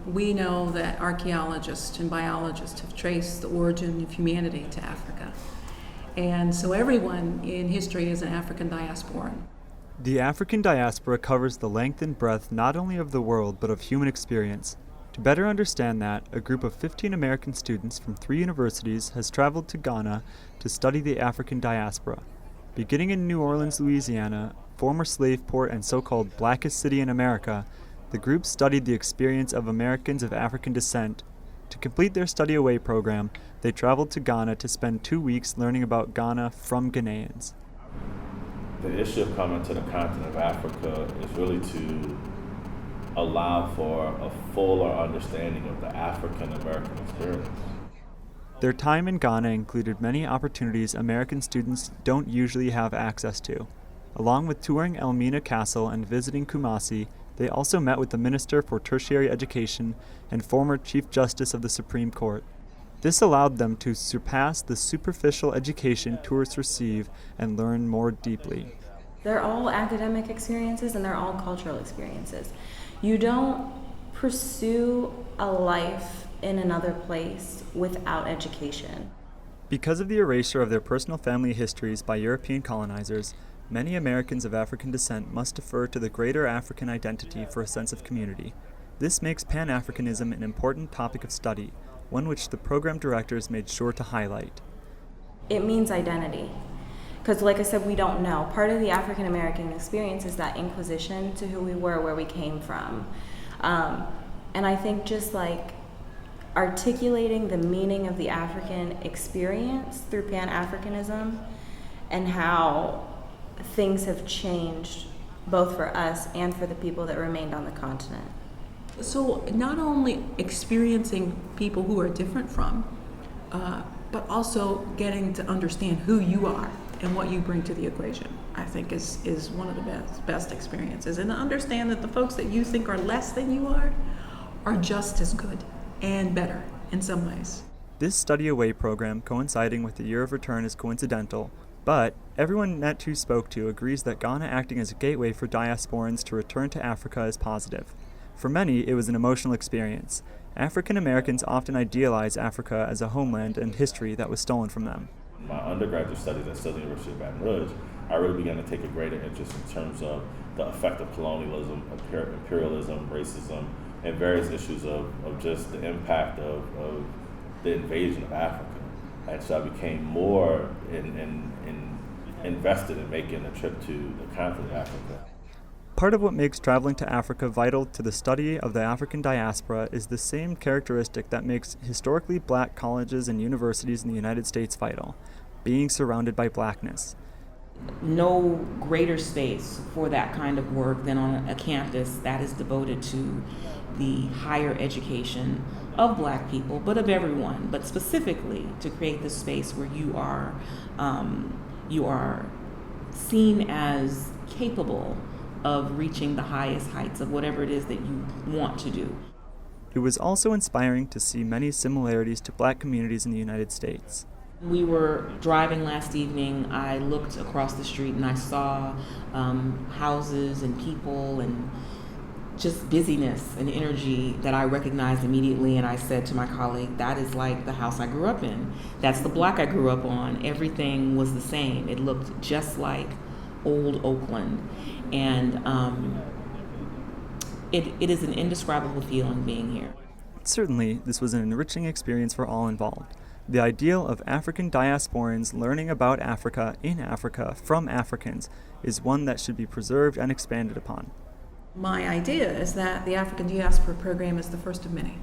We know that archaeologists and biologists have traced the origin of humanity to Africa. And so everyone in history is an African diasporan. The African diaspora covers the length and breadth not only of the world but of human experience. To better understand that, a group of 15 American students from 3 universities has traveled to Ghana to study the African diaspora. Beginning in New Orleans, Louisiana, former slave port and so-called blackest city in America, the group studied the experience of Americans of African descent. To complete their Study Away program, they traveled to Ghana to spend 2 weeks learning about Ghana from Ghanaians. The issue of coming to the continent of Africa is really to allow for a fuller understanding of the African American experience. Their time in Ghana included many opportunities American students don't usually have access to. Along with touring Elmina Castle and visiting Kumasi, they also met with the Minister for Tertiary Education and former Chief Justice of the Supreme Court. This allowed them to surpass the superficial education tourists receive and learn more deeply. They're all academic experiences and they're all cultural experiences. You don't pursue a life in another place without education. Because of the erasure of their personal family histories by European colonizers, many Americans of African descent must defer to the greater African identity for a sense of community. This makes Pan-Africanism an important topic of study, one which the program directors made sure to highlight. It means identity. Because like I said, we don't know. Part of the African American experience is that inquisition to who we were, where we came from. And I think just like articulating the meaning of the African experience through Pan-Africanism and how things have changed both for us and for the people that remained on the continent. So not only experiencing people who are different from, but also getting to understand who you are and what you bring to the equation, I think is one of the best experiences. And to understand that the folks that you think are less than you are just as good and better in some ways. This Study Away program coinciding with the year of return is coincidental, but everyone Netu spoke to agrees that Ghana acting as a gateway for diasporans to return to Africa is positive. For many, it was an emotional experience. African Americans often idealize Africa as a homeland and history that was stolen from them. My undergraduate studies at Southern University of Baton Rouge, I really began to take a greater interest in terms of the effect of colonialism, imperialism, racism, and various issues of just the impact of the invasion of Africa. And so I became more invested in making a trip to the continent of Africa. Part of what makes traveling to Africa vital to the study of the African diaspora is the same characteristic that makes historically black colleges and universities in the United States vital: being surrounded by blackness. No greater space for that kind of work than on a campus that is devoted to the higher education of black people, but of everyone, but specifically to create this space where you are seen as capable of reaching the highest heights of whatever it is that you want to do. It was also inspiring to see many similarities to black communities in the United States. We were driving last evening. I looked across the street and I saw houses and people and just busyness and energy that I recognized immediately, and I said to my colleague, that is like the house I grew up in. That's the block I grew up on. Everything was the same. It looked just like old Oakland. And it is an indescribable feeling being here. Certainly, this was an enriching experience for all involved. The ideal of African diasporans learning about Africa in Africa from Africans is one that should be preserved and expanded upon. My idea is that the African Diaspora Program is the first of many.